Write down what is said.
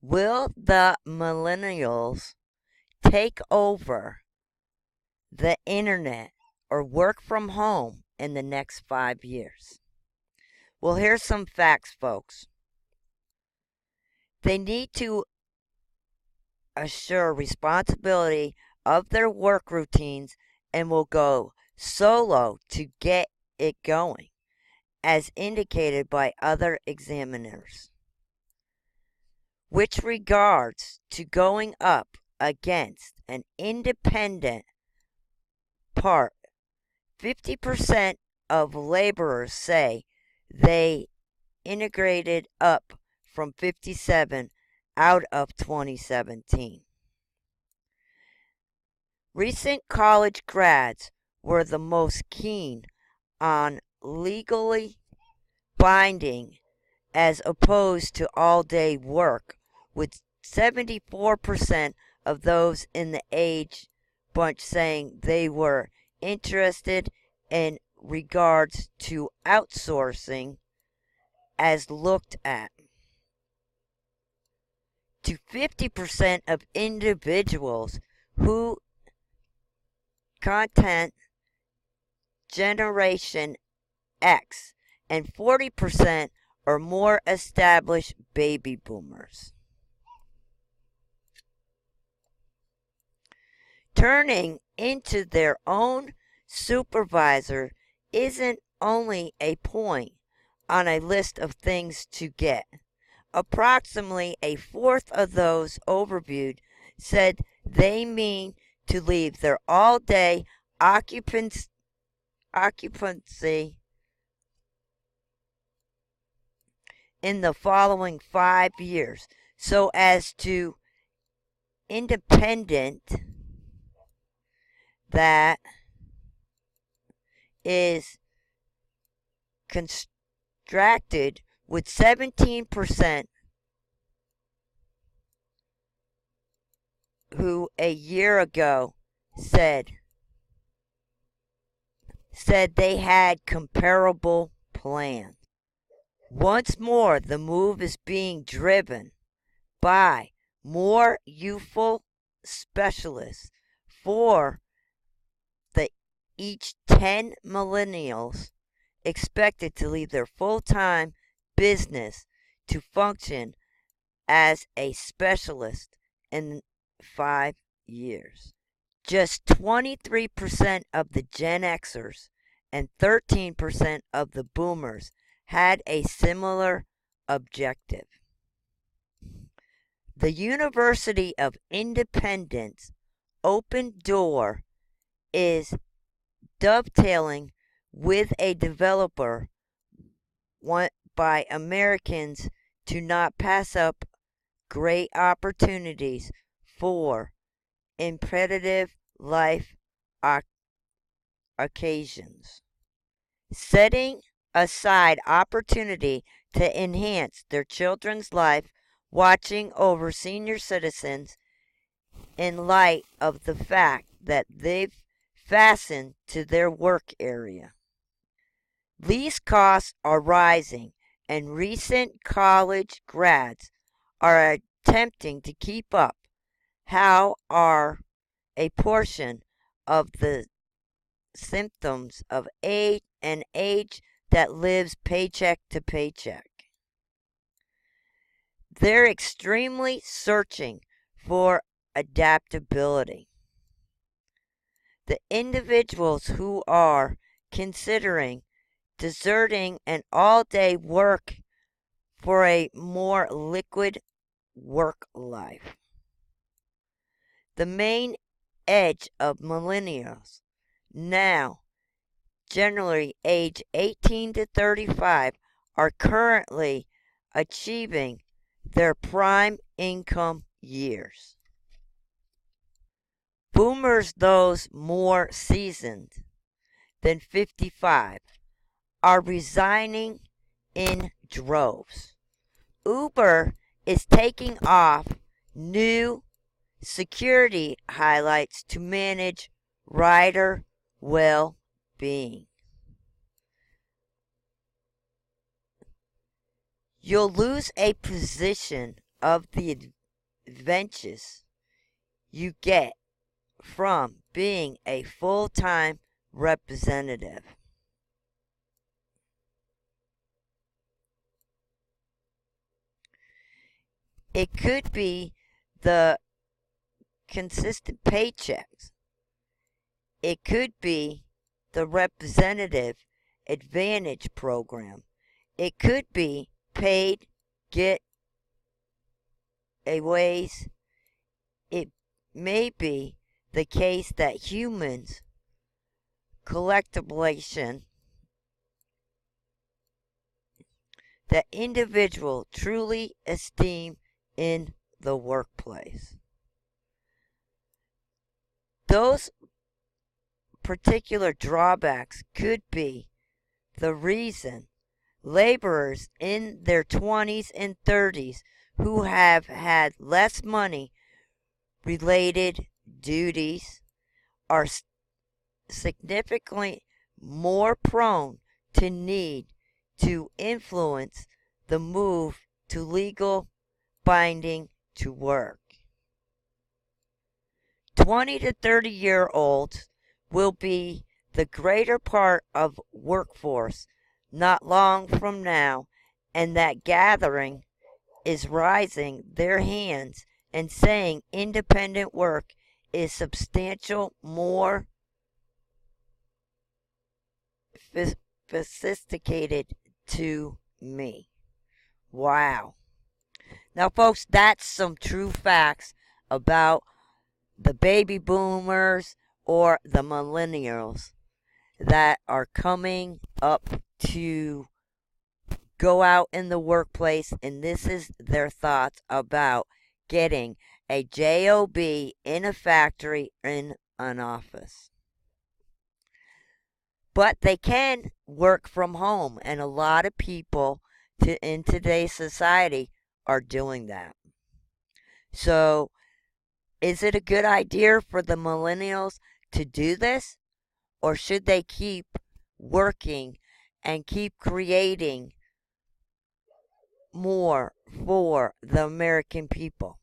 Will the millennials take over the internet or work from home in the next 5 years? Well, here's some facts, folks. They need to assure responsibility of their work routines and will go solo to get it going, as indicated by other examiners. Which regards to going up against an independent part, 50% of laborers say they integrated up from 57 out of 2017. Recent college grads were the most keen on legally binding as opposed to all-day work, with 74% of those in the age bunch saying they were interested in regards to outsourcing as looked at. To 50% of individuals who content Generation X and 40% are more established baby boomers. Turning into their own supervisor isn't only a point on a list of things to get. Approximately a fourth of those overviewed said they mean to leave their all-day occupancy in the following 5 years so as to independent that is constructed, with 17% who a year ago said they had comparable plans. Once more, the move is being driven by more youthful specialists. For the each 10 millennials expected to leave their full-time business to function as a specialist in 5 years. Just 23% of the Gen Xers and 13% of the boomers had a similar objective. The University of Independence open door is dovetailing with a developer by Americans to not pass up great opportunities for imperative life occasions, setting aside opportunity to enhance their children's life, watching over senior citizens in light of the fact that they've fastened to their work area. Lease costs are rising, and recent college grads are attempting to keep up. How are a portion of the symptoms of an age that lives paycheck to paycheck? They're extremely searching for adaptability. The individuals who are considering deserting an all-day work for a more liquid work life. The main edge of millennials, now generally age 18 to 35, are currently achieving their prime income years. Boomers, those more seasoned than 55, are resigning in droves. Uber is taking off new security highlights to manage rider well-being. You'll lose a position of the advantages you get from being a full-time representative. It could be the consistent paychecks. It could be the representative advantage program. It could be paid getaways. It may be the case that humans collectiblation that individual truly esteem in the workplace. Those particular drawbacks could be the reason laborers in their 20s and 30s who have had less money related duties are significantly more prone to need to influence the move to legal binding to work. 20 to 30-year-olds will be the greater part of workforce not long from now, and that gathering is raising their hands and saying independent work is substantial more sophisticated to me. Wow. Now, folks, that's some true facts about the baby boomers or the millennials that are coming up to go out in the workplace, and this is their thoughts about getting a job in a factory, in an office. But they can work from home, and a lot of people in today's society are doing that. So, is it a good idea for the millennials to do this? Or should they keep working and keep creating more for the American people?